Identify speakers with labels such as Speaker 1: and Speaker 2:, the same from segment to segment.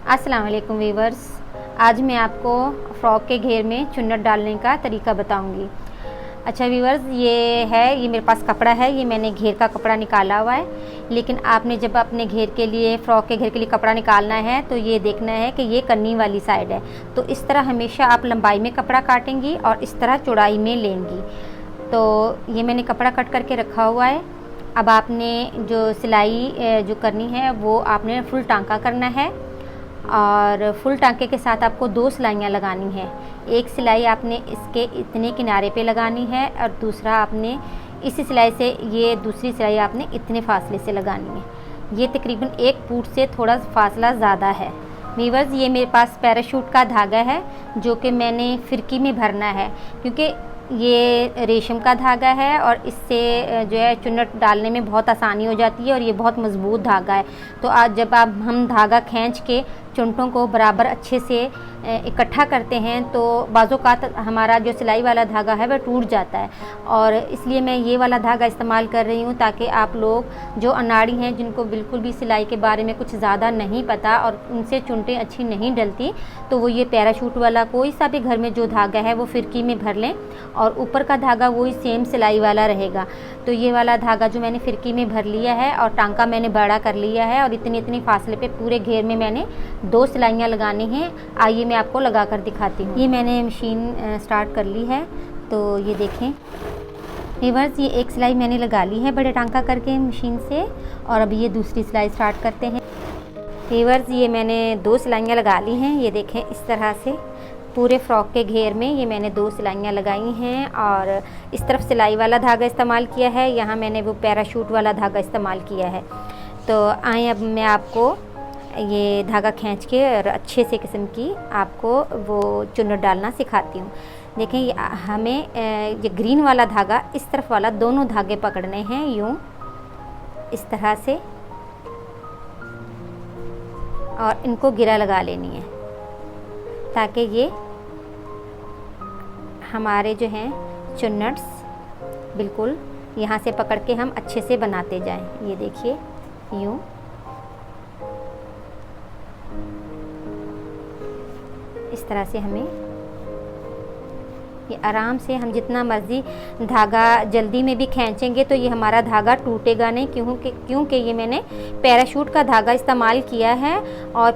Speaker 1: अस्सलाम वालेकुम वीवर्स। आज मैं आपको फ़्रॉक के घेर में चुन्नट डालने का तरीका बताऊंगी। अच्छा वीवर्स, ये मेरे पास कपड़ा है, ये मैंने घेर का कपड़ा निकाला हुआ है। लेकिन आपने जब अपने घेर के लिए फ़्रॉक के घेर के लिए कपड़ा निकालना है तो ये देखना है कि ये कन्नी वाली साइड है। तो इस तरह हमेशा आप लंबाई में कपड़ा काटेंगी और इस तरह चौड़ाई में लेंगी। तो ये मैंने कपड़ा कट करके रखा हुआ है। अब आपने जो सिलाई जो करनी है वो आपने फुल टांका करना है और फुल टांके के साथ आपको 2 सिलाइयाँ लगानी है। एक सिलाई आपने इसके इतने किनारे पे लगानी है और दूसरा आपने इसी सिलाई से ये दूसरी सिलाई आपने इतने फासले से लगानी है। ये तकरीबन 1 फुट से थोड़ा फासला ज़्यादा है। वीवर्स, ये मेरे पास पैराशूट का धागा है जो कि मैंने फिरकी में भरना है, क्योंकि ये रेशम का धागा है और इससे जो है चुन्नट डालने में बहुत आसानी हो जाती है और ये बहुत मज़बूत धागा है। तो आज जब हम धागा खींच के चुन्नटों को बराबर अच्छे से इकट्ठा करते हैं तो बाज़ोकात हमारा जो सिलाई वाला धागा है वह टूट जाता है। और इसलिए मैं ये वाला धागा इस्तेमाल कर रही हूँ ताकि आप लोग जो अनाड़ी हैं, जिनको बिल्कुल भी सिलाई के बारे में कुछ ज़्यादा नहीं पता और उनसे चुन्नटें अच्छी नहीं डलती, तो वो ये पैराशूट वाला कोई सा भी घर में जो धागा है वो फिरकी में भर लें और ऊपर का धागा वही सेम सिलाई वाला रहेगा। तो ये वाला धागा जो मैंने फिरकी में भर लिया है और टांका मैंने बड़ा कर लिया है और इतनी फासले पे पूरे घेर में मैंने 2 सिलाइयाँ लगानी हैं। आइए मैं आपको लगा कर दिखाती हूँ। ये मैंने मशीन स्टार्ट कर ली है। तो ये देखें वीवर्स, ये एक सिलाई मैंने लगा ली है बड़े टांका करके मशीन से और अभी ये दूसरी सिलाई स्टार्ट करते हैं। वीवर्स, ये मैंने 2 सिलाइयाँ लगा ली हैं। ये देखें इस तरह से पूरे फ्रॉक के घेर में ये मैंने 2 सिलाइयाँ लगाई हैं और इस तरफ सिलाई वाला धागा इस्तेमाल किया है, यहाँ मैंने वो पैराशूट वाला धागा इस्तेमाल किया है। तो आए अब मैं आपको ये धागा खींच के और अच्छे से किस्म की आपको वो चुन्नट डालना सिखाती हूँ। देखें ये हमें ये ग्रीन वाला धागा इस तरफ वाला दोनों धागे पकड़ने हैं यूँ इस तरह से और इनको गिरा लगा लेनी है ताकि ये हमारे जो हैं चुन्नट्स बिल्कुल यहाँ से पकड़ के हम अच्छे से बनाते जाएं। ये देखिए यूँ इस तरह से हमें ये आराम से हम जितना मर्ज़ी धागा जल्दी में भी खींचेंगे तो ये हमारा धागा टूटेगा नहीं, क्योंकि ये मैंने पैराशूट का धागा इस्तेमाल किया है और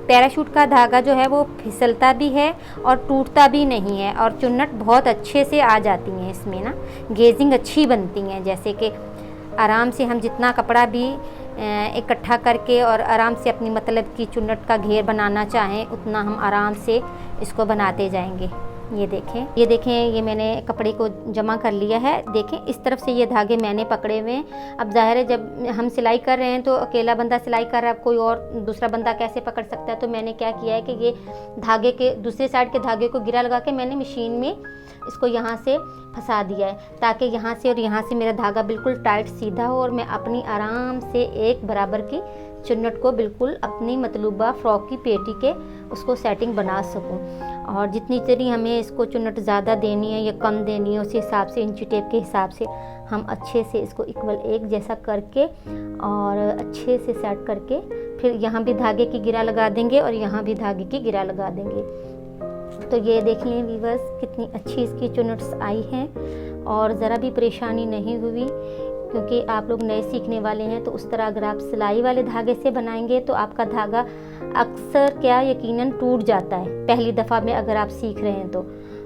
Speaker 1: पैराशूट का धागा जो है वो फिसलता भी है और टूटता भी नहीं है और चुन्नट बहुत अच्छे से आ जाती हैं। इसमें ना गेजिंग अच्छी बनती हैं, जैसे कि आराम से हम जितना कपड़ा भी इकट्ठा करके और आराम से अपनी मतलब की चुन्नट का घेर बनाना चाहें उतना हम आराम से इसको बनाते जाएंगे। ये देखें ये मैंने कपड़े को जमा कर लिया है। देखें इस तरफ से ये धागे मैंने पकड़े हुए हैं। अब जाहिर है जब हम सिलाई कर रहे हैं तो अकेला बंदा सिलाई कर रहा है, अब कोई और दूसरा बंदा कैसे पकड़ सकता है। तो मैंने क्या किया है कि ये धागे के दूसरे साइड के धागे को गिरा लगा के मैंने मशीन में इसको यहाँ से फंसा दिया है ताकि यहाँ से और यहाँ से मेरा धागा बिल्कुल टाइट सीधा हो और मैं अपनी आराम से एक बराबर की चुन्नट को बिल्कुल अपनी मतलूबा फ्रॉक की पेटी के उसको सेटिंग बना सकूं। और जितनी चली हमें इसको चुन्नट ज़्यादा देनी है या कम देनी है उस हिसाब से इंची टेप के हिसाब से हम अच्छे से इसको इक्वल एक जैसा करके और अच्छे से सेट करके फिर यहाँ भी धागे की गिरा लगा देंगे और यहाँ भी धागे की गिरा लगा देंगे। तो ये देख लें वीवर्स, कितनी अच्छी इसकी चुन्नट्स आई हैं और ज़रा भी परेशानी नहीं हुई, क्योंकि आप लोग नए सीखने वाले हैं। तो उस तरह अगर आप सिलाई वाले धागे से बनाएंगे तो आपका धागा अक्सर क्या यकीनन टूट जाता है पहली दफ़ा में अगर आप सीख रहे हैं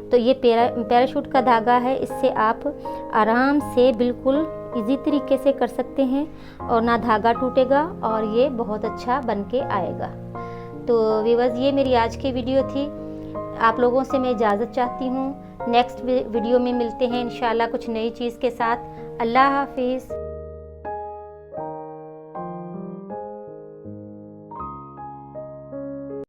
Speaker 1: तो ये पैराशूट का धागा है, इससे आप आराम से बिल्कुल इजी तरीके से कर सकते हैं और ना धागा टूटेगा और ये बहुत अच्छा बन के आएगा। तो वीवर्स, ये मेरी आज की वीडियो थी। आप लोगों से मैं इजाज़त चाहती हूँ। नेक्स्ट वीडियो में मिलते हैं इंशाल्लाह कुछ नई चीज़ के साथ। अल्लाह हाफिज़।